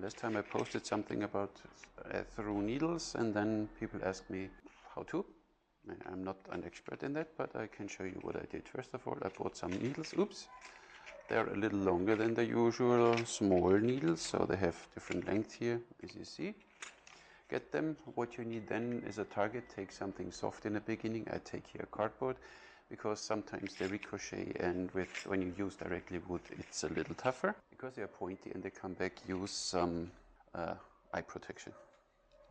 Last time I posted something about through needles, and then people asked me how to. I'm not an expert in that, but I can show you what I did. First of all, I bought some needles. Oops, they're a little longer than the usual small needles, so they have different length here, as you see. Get them. What you need then is a target. Take something soft in the beginning. I take here cardboard, because sometimes they ricochet, and when you use directly wood, it's a little tougher. Because they are pointy and they come back, use some eye protection,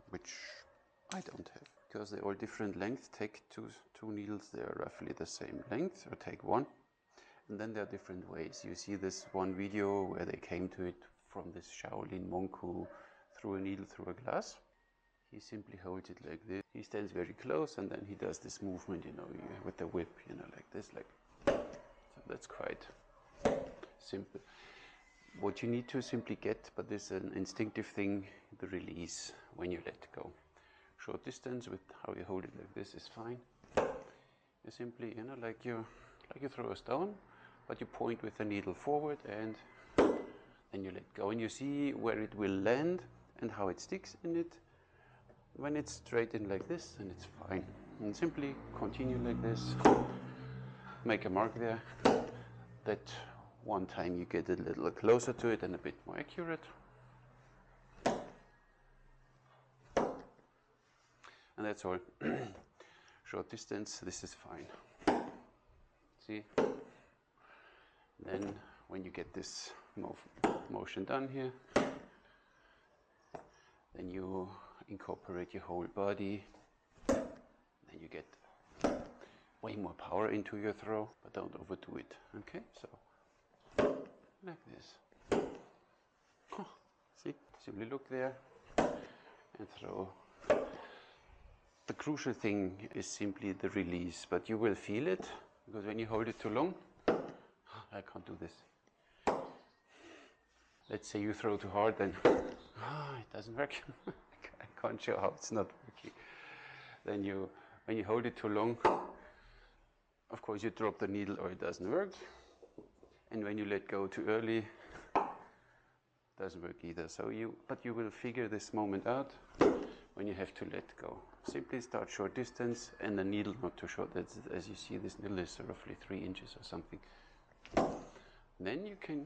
which I don't have. Because they're all different length, take two needles, they're roughly the same length, or take one. And then there are different ways. You see this one video where they came to it from this Shaolin monk who threw a needle through a glass. He simply holds it like this. He stands very close and then he does this movement, you know, with the whip, you know, like this, like. So that's quite simple. What you need to simply get, but this is an instinctive thing, the release when you let go. Short distance with how you hold it like this is fine. You simply, you know, like you throw a stone, but you point with the needle forward and then you let go. And you see where it will land and how it sticks in it. When it's straight in like this, then it's fine. And simply continue like this. Make a mark there. That one time you get a little closer to it and a bit more accurate. And that's all. Short distance, this is fine. See? Then when you get this motion done here, then you incorporate your whole body. Then you get way more power into your throw, but don't overdo it. Okay, so like this. See? Simply look there and throw. The crucial thing is simply the release, but you will feel it, because when you hold it too long, I can't do this. Let's say you throw too hard, then it doesn't work. I can't show how it's not working. Then when you hold it too long, of course you drop the needle or it doesn't work. And when you let go too early, it doesn't work either. But you will figure this moment out when you have to let go. Simply start short distance and the needle not too short. That's, as you see, this needle is roughly 3 inches or something. Then you can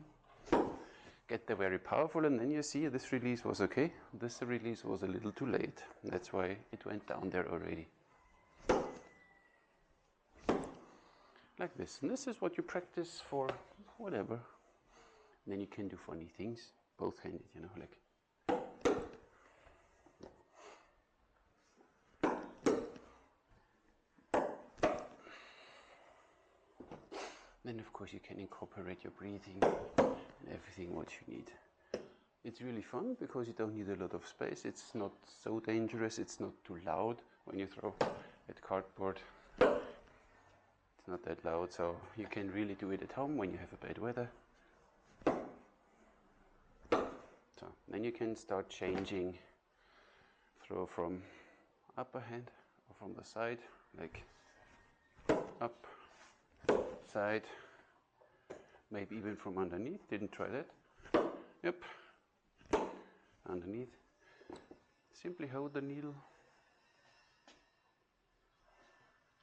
get there very powerful, and then you see this release was okay. This release was a little too late. That's why it went down there already. Like this. And this is what you practice for whatever. And then you can do funny things, both-handed, you know, like. Then of course you can incorporate your breathing and everything what you need. It's really fun because you don't need a lot of space. It's not so dangerous. It's not too loud when you throw at cardboard. It's not that loud, so you can really do it at home when you have a bad weather. So then you can start changing. Throw from upper hand or from the side, like up, side, maybe even from underneath. Didn't try that. Yep, underneath. Simply hold the needle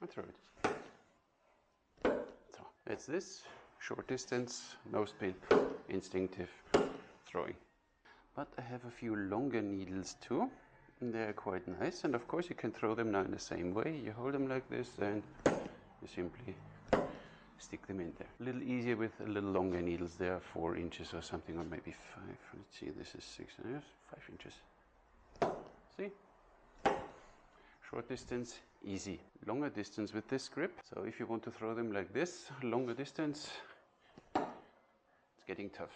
and throw it. So that's this, short distance, no spin, instinctive throwing. But I have a few longer needles too, and they're quite nice. And of course you can throw them now in the same way. You hold them like this and you simply stick them in there. A little easier with a little longer needles. They are 4 inches or something, or maybe 5. Let's see, this is 6 inches, 5 inches. See? Short distance, easy. Longer distance with this grip. So if you want to throw them like this, longer distance, it's getting tough.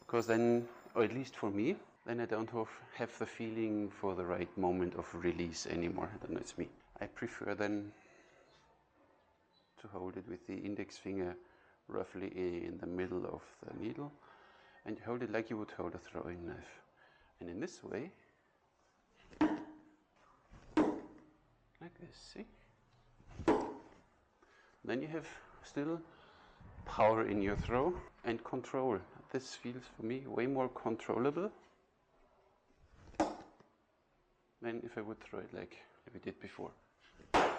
Because then, or at least for me, then I don't have the feeling for the right moment of release anymore. Then it's me. I prefer then to hold it with the index finger roughly in the middle of the needle, and hold it like you would hold a throwing knife. And in this way, like this, see? Then you have still power in your throw and control. this feels for me way more controllable than if I would throw it like we did before. I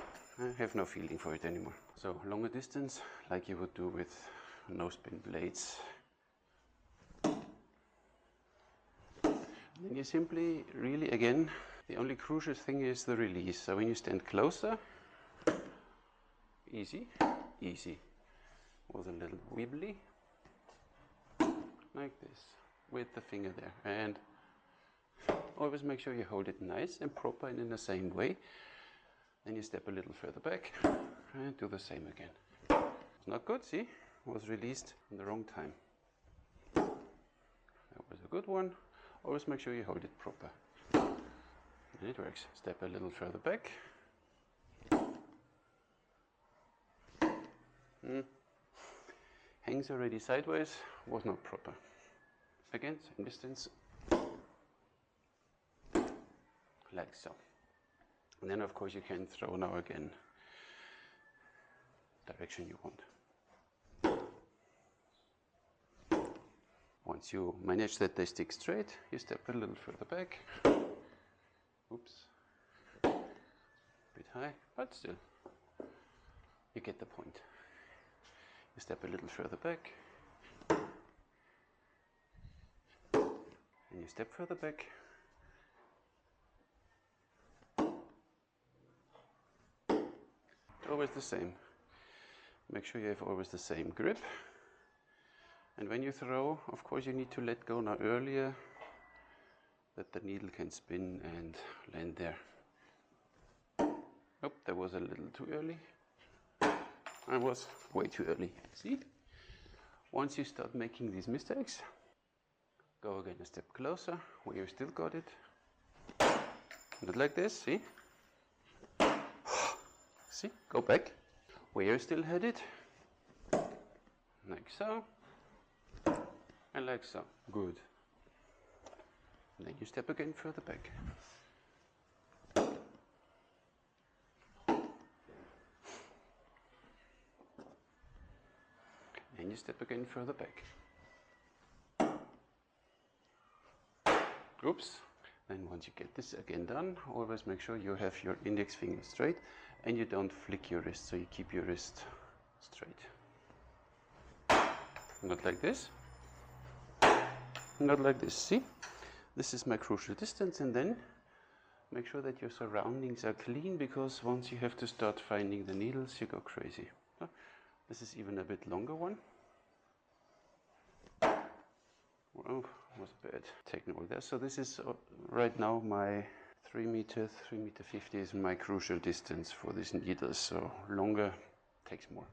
have no feeling for it anymore. So longer distance, like you would do with no spin blades. Then you simply, really again, the only crucial thing is the release. So when you stand closer, easy, easy. Was a little wibbly, like this, with the finger there. And always make sure you hold it nice and proper and in the same way. Then you step a little further back and do the same again. It's not good, see? Was released in the wrong time. That was a good one. Always make sure you hold it proper. And it works. Step a little further back. Hangs already sideways, was not proper. Again, same distance. Like so. And then of course you can throw now again direction you want. Once you manage that they stick straight, you step a little further back. Oops. Bit high, but still. You get the point. You step a little further back. And you step further back. Always the same. Make sure you have always the same grip. And when you throw, of course you need to let go now earlier that the needle can spin and land there. Oh, that was a little too early. I was way too early. See? Once you start making these mistakes, go again a step closer where you still got it. Not like this, see? See, go back, where you still had it, like so, and like so, good. And then you step again further back. And you step again further back. Oops. Then once you get this again done, always make sure you have your index finger straight and you don't flick your wrist, so you keep your wrist straight. Not like this. Not like this, see? This is my crucial distance, and then make sure that your surroundings are clean, because once you have to start finding the needles, you go crazy. This is even a bit longer one. Oh, was bad technical there. So this is right now my 3 meter, 3.50 is my crucial distance for these needles. So longer takes more.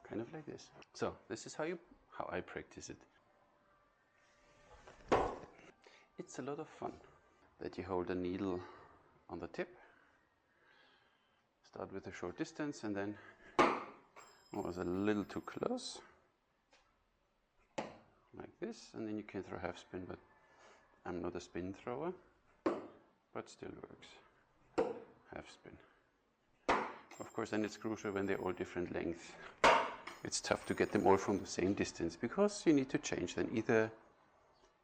Kind of like this. So this is how I practice it. It's a lot of fun. That you hold a needle on the tip, start with a short distance, and then was a little too close, like this, and then you can throw half spin, but I'm not a spin thrower, but still works. Half spin. Of course, then it's crucial when they're all different lengths. It's tough to get them all from the same distance, because you need to change then either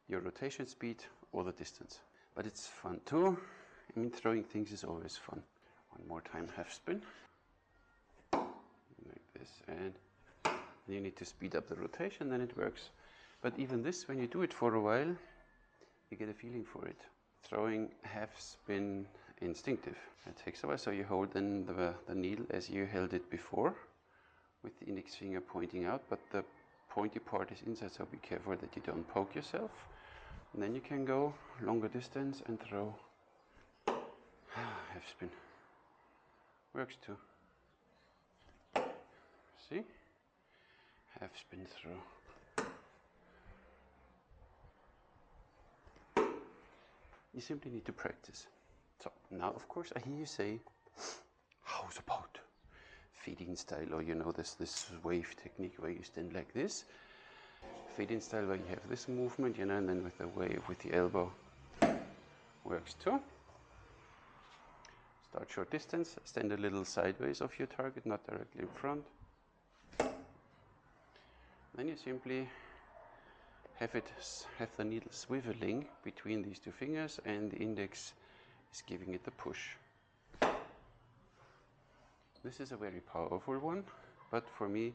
your rotation speed or the distance. But it's fun too. I mean, throwing things is always fun. One more time, half spin. Like this, and you need to speed up the rotation, then it works. But even this, when you do it for a while, you get a feeling for it. Throwing half spin instinctive. It takes a while, so you hold then the needle as you held it before, with the index finger pointing out, but the pointy part is inside, so be careful that you don't poke yourself. And then you can go longer distance and throw half spin. Works too. See? Half spin throw. You simply need to practice. So now, of course, I hear you say, how's about feed-in style, or you know this wave technique where you stand like this. Feed-in style where you have this movement, you know, and then with the wave with the elbow. works too. Start short distance, stand a little sideways of your target, not directly in front. Then you simply have the needle swiveling between these two fingers, and the index is giving it the push. This is a very powerful one, but for me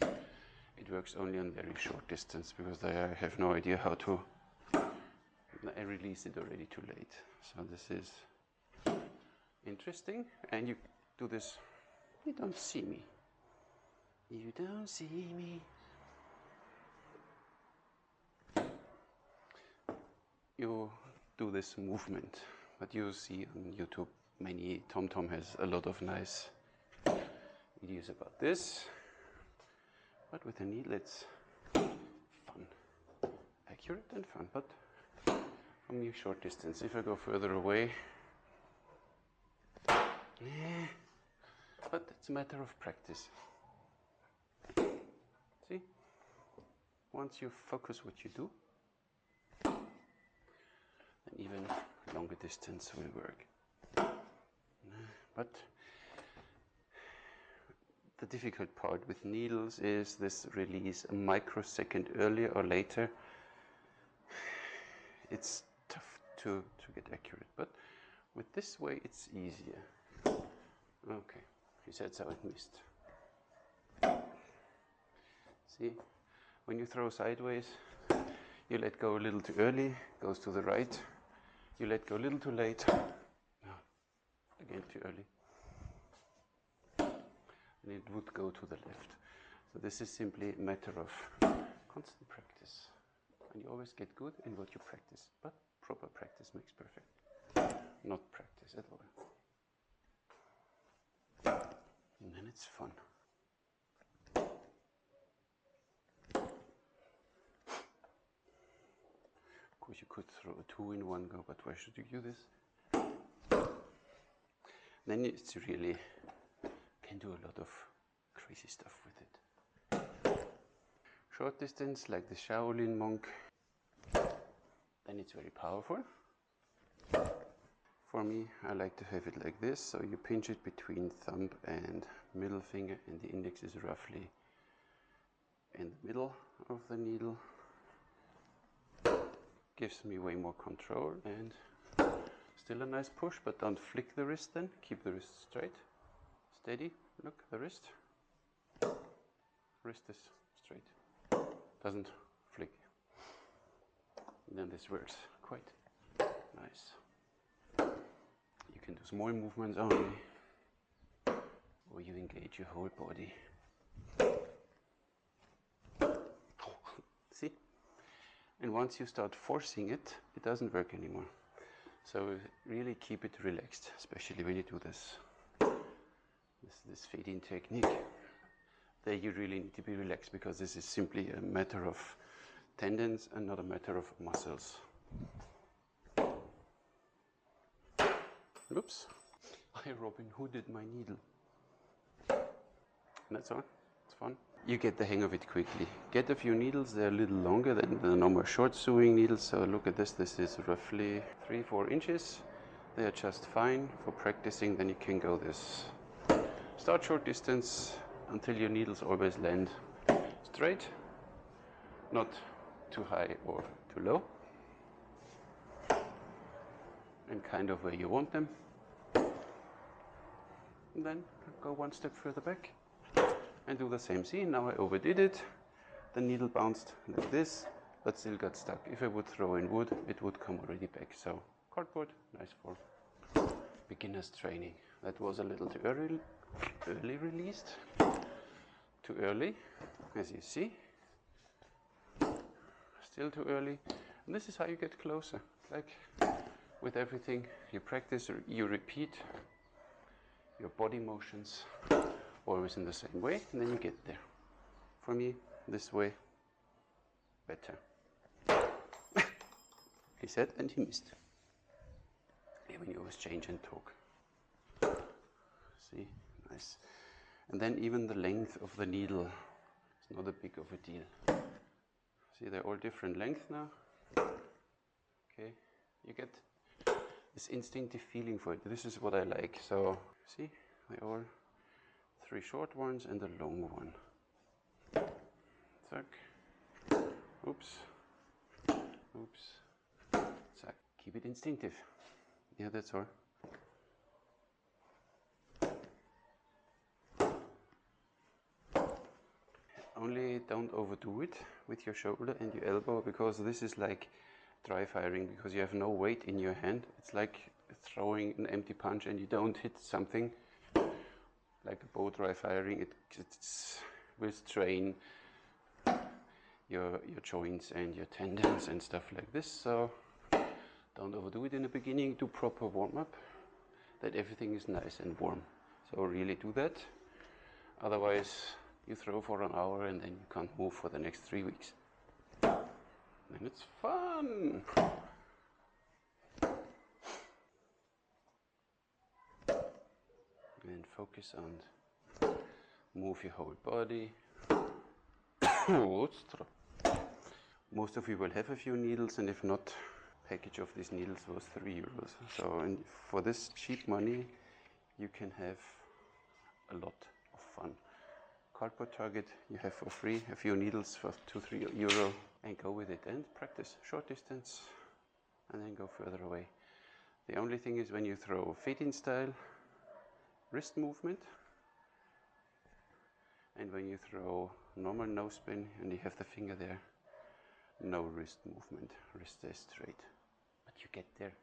it works only on very short distance, because I have no idea how to. I released it already too late. So this is interesting, and you do this. You don't see me. You don't see me. You do this movement, but you see on YouTube TomTom has a lot of nice videos about this. But with a needle it's fun, accurate and fun. But from your short distance, if I go further away, but it's a matter of practice. See, once you focus what you do, then even longer distance will work. But the difficult part with needles is this release a microsecond earlier or later. It's tough to get accurate, but with this way it's easier. Okay, he said so, it missed. See, when you throw sideways, you let go a little too early, goes to the right. You let go a little too late, again too early, and it would go to the left. So this is simply a matter of constant practice, and you always get good in what you practice, but proper practice makes perfect, not practice at all. And then it's fun. Of course you could throw a 2 in one go, but why should you do this? Then it's really, can do a lot of crazy stuff with it. Short distance, like the Shaolin monk, then it's very powerful. For me, I like to have it like this, so you pinch it between thumb and middle finger, and the index is roughly in the middle of the needle. Gives me way more control, and still a nice push, but don't flick the wrist then. Keep the wrist straight, steady. Look, the wrist. Wrist is straight, doesn't flick. And then this works quite nice. You can do small movements only, or you engage your whole body. See? And once you start forcing it, it doesn't work anymore. So really keep it relaxed, especially when you do this fade-in technique. There you really need to be relaxed, because this is simply a matter of tendons and not a matter of muscles. Oops, I Robin Hooded my needle. That's all, it's fun. You get the hang of it quickly. Get a few needles, they're a little longer than the normal short sewing needles. So look at this is roughly 3-4 inches. They are just fine for practicing. Then you can go this. Start short distance until your needles always land straight, not too high or too low, and kind of where you want them. And then go one step further back and do the same. See, now I overdid it. The needle bounced like this, but still got stuck. If I would throw in wood, it would come already back. So cardboard, nice for beginners training. That was a little too early released. Too early, as you see. Still too early. And this is how you get closer. Like with everything, you practice, you repeat your body motions always in the same way, and then you get there. For me, this way, better. He said, and he missed. Yeah, when you always change and talk. See, nice. And then even the length of the needle is not a big of a deal. See, they're all different length now. Okay, you get this instinctive feeling for it. This is what I like. So see, we all 3 short ones and a long one. Zack. Oops. Oops. Zack. Keep it instinctive. Yeah, that's all. Only don't overdo it with your shoulder and your elbow, because this is like dry firing, because you have no weight in your hand. It's like throwing an empty punch and you don't hit something. Like a bow dry firing, it will strain your joints and your tendons and stuff like this. So don't overdo it in the beginning. Do proper warm-up, that everything is nice and warm. So really do that. Otherwise, you throw for an hour and then you can't move for the next 3 weeks. And it's fun! And focus on move your whole body. Most of you will have a few needles, and if not, package of these needles was €3. So for this cheap money, you can have a lot of fun. Cardboard target you have for free, a few needles for €2-3, and go with it and practice short distance and then go further away. The only thing is, when you throw fade-in style, wrist movement, and when you throw normal no spin and you have the finger there, no wrist movement, wrist stays straight. But you get there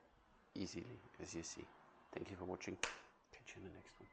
easily, as you see. Thank you for watching. Catch you in the next one.